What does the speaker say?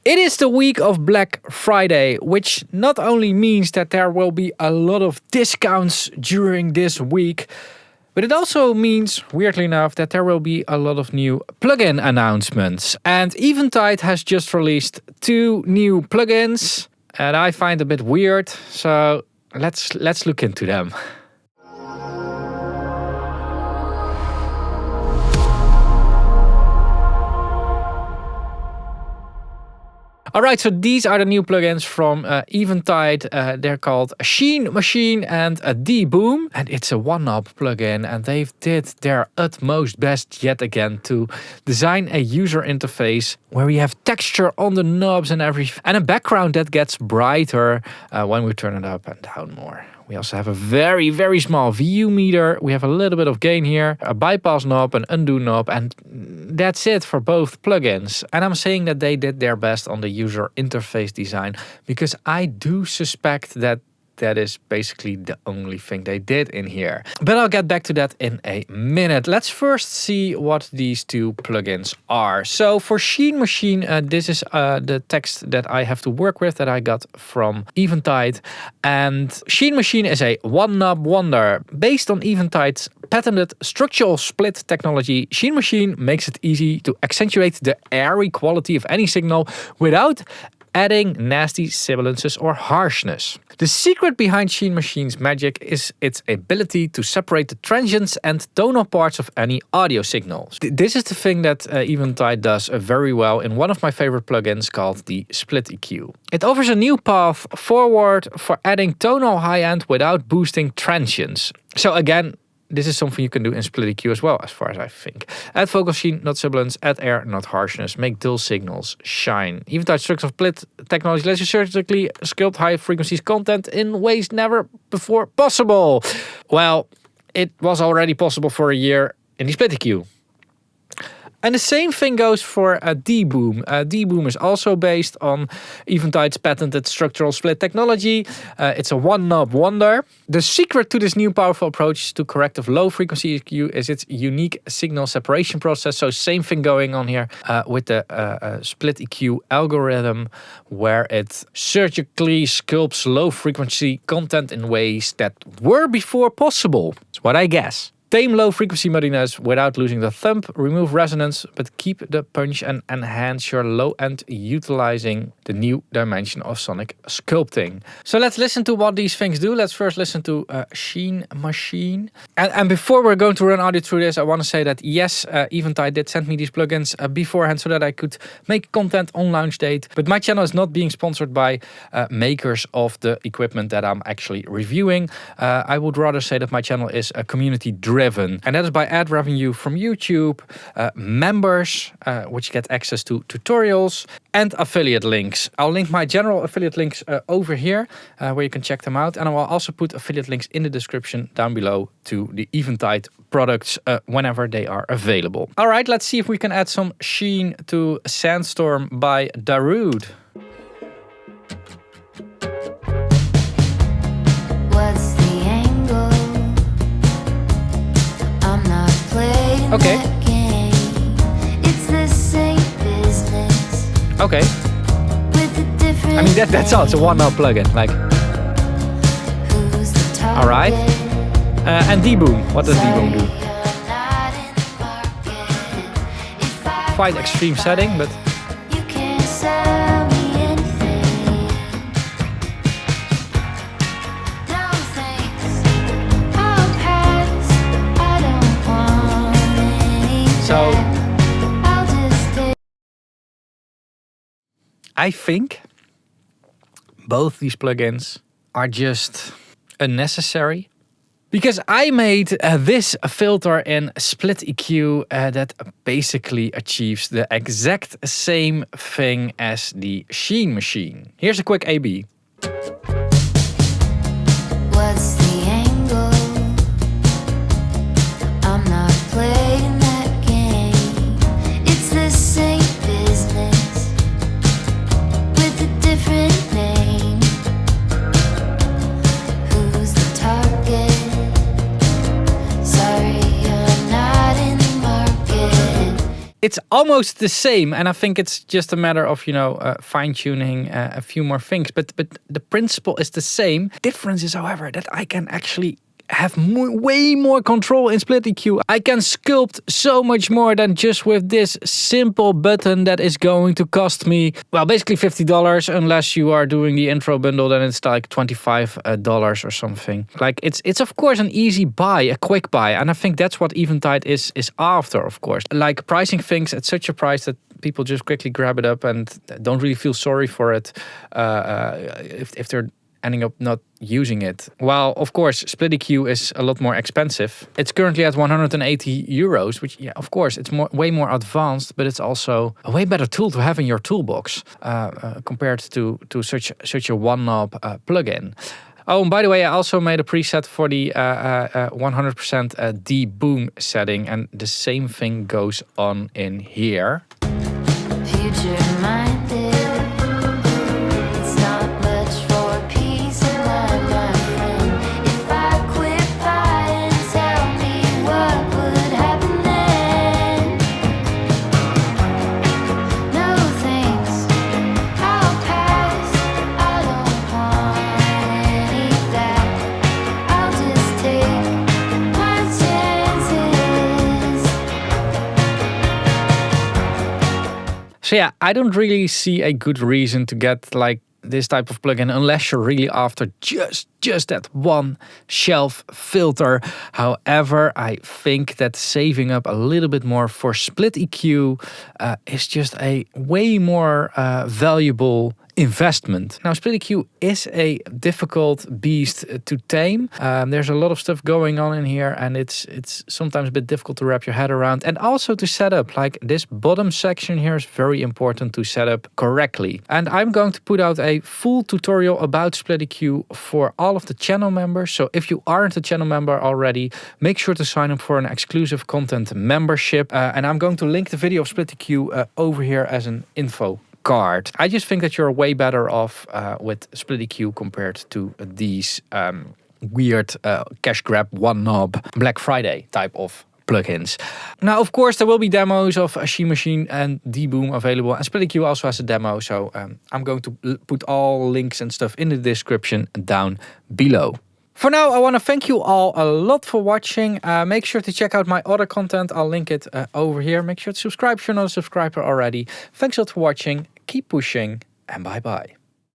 It is the week of Black Friday, which not only means that there will be a lot of discounts during this week, but it also means, weirdly enough, that there will be a lot of new plugin announcements. And Eventide has just released 2 new plugins, and I find a bit weird, so let's look into them. Alright, so these are the new plugins from Eventide. They're called Sheen Machine and D-Boom. And it's a one-knob plugin, and they've did their utmost best yet again to design a user interface where we have texture on the knobs and a background that gets brighter when we turn it up and down more. We also have a very, very small VU meter. We have a little bit of gain here, a bypass knob, an undo knob, and that's it for both plugins. And I'm saying that they did their best on the user interface design because I do suspect that that is basically the only thing they did in here. But I'll get back to that in a minute. Let's first see what these 2 plugins are. So for Sheen Machine, this is the text that I have to work with that I got from Eventide. And Sheen Machine is a one-knob wonder. Based on Eventide's patented structural split technology, Sheen Machine makes it easy to accentuate the airy quality of any signal without adding nasty sibilances or harshness. The secret behind Sheen Machine's magic is its ability to separate the transients and tonal parts of any audio signals. This is the thing that Eventide does very well in one of my favorite plugins called the SplitEQ. It offers a new path forward for adding tonal high-end without boosting transients. So again, this is something you can do in SplitEQ as well, as far as I think. Add vocal sheen, not sibilance. Add air, not harshness. Make dull signals shine. Eventide structural split technology lets you surgically sculpt high frequencies content in ways never before possible. Well, it was already possible for a year in the SplitEQ. And the same thing goes for D-Boom. D-Boom is also based on Eventide's patented structural split technology. It's a one-knob wonder. The secret to this new powerful approach to corrective low-frequency EQ is its unique signal separation process. So same thing going on here with the SplitEQ algorithm, where it surgically sculpts low-frequency content in ways that were before possible. That's what I guess. Tame low-frequency muddiness without losing the thump, remove resonance, but keep the punch and enhance your low end utilizing the new dimension of sonic sculpting. So let's listen to what these things do. Let's first listen to Sheen Machine. And before we're going to run audio through this, I want to say that yes, Eventide did send me these plugins beforehand so that I could make content on launch date. But my channel is not being sponsored by makers of the equipment that I'm actually reviewing. I would rather say that my channel is a community driven. And that is by ad revenue from YouTube, members, which get access to tutorials, and affiliate links. I'll link my general affiliate links over here, where you can check them out. And I will also put affiliate links in the description down below to the Eventide products whenever they are available. All right, let's see if we can add some sheen to Sandstorm by Darude. Okay. Okay. I mean that's all. It's a one-knob plugin. Like. All right. And D-Boom. What does D-Boom do? Quite extreme setting, but. So, I think both these plugins are just unnecessary because I made this filter in SplitEQ that basically achieves the exact same thing as the Sheen Machine. Here's a quick A/B. What's the angle? I'm not playing that game. It's the same business with a different name. Who's the target? Sorry, you're not in the market. It's almost the same, and I think it's just a matter of, fine tuning a few more things. But the principle is the same. Difference is, however, that I can actually have way more control in SplitEQ. I can sculpt so much more than just with this simple button that is going to cost me, well, basically $50. Unless you are doing the intro bundle, then it's like $25 or something. Like it's of course an easy buy, a quick buy, and I think that's what Eventide is after, of course. Like pricing things at such a price that people just quickly grab it up and don't really feel sorry for it if they're ending up not using it. While, of course, SplitEQ is a lot more expensive. It's currently at 180 euros, which, yeah, of course, it's way more advanced, but it's also a way better tool to have in your toolbox compared to such a one-knob plugin. Oh, and by the way, I also made a preset for the 100% D-boom setting, and the same thing goes on in here. Future-minded. So yeah, I don't really see a good reason to get like this type of plugin unless you're really after just that one shelf filter. However, I think that saving up a little bit more for SplitEQ is just a way more valuable investment. Now, SplitEQ is a difficult beast to tame. There's a lot of stuff going on in here, and it's sometimes a bit difficult to wrap your head around, and also to set up. Like this bottom section here is very important to set up correctly. And I'm going to put out a full tutorial about SplitEQ for all of the channel members. So if you aren't a channel member already, make sure to sign up for an exclusive content membership. And I'm going to link the video of SplitEQ over here as an info card. I just think that you're way better off with SplitEQ compared to these weird cash grab one knob Black Friday type of plugins. Now, of course, there will be demos of Machine Machine and D-Boom available, and SplitEQ also has a demo, so I'm going to put all links and stuff in the description down below. For now, I want to thank you all a lot for watching. Make sure to check out my other content. I'll link it over here. Make sure to subscribe if you're not a subscriber already. Thanks a lot for watching. Keep pushing, and bye-bye.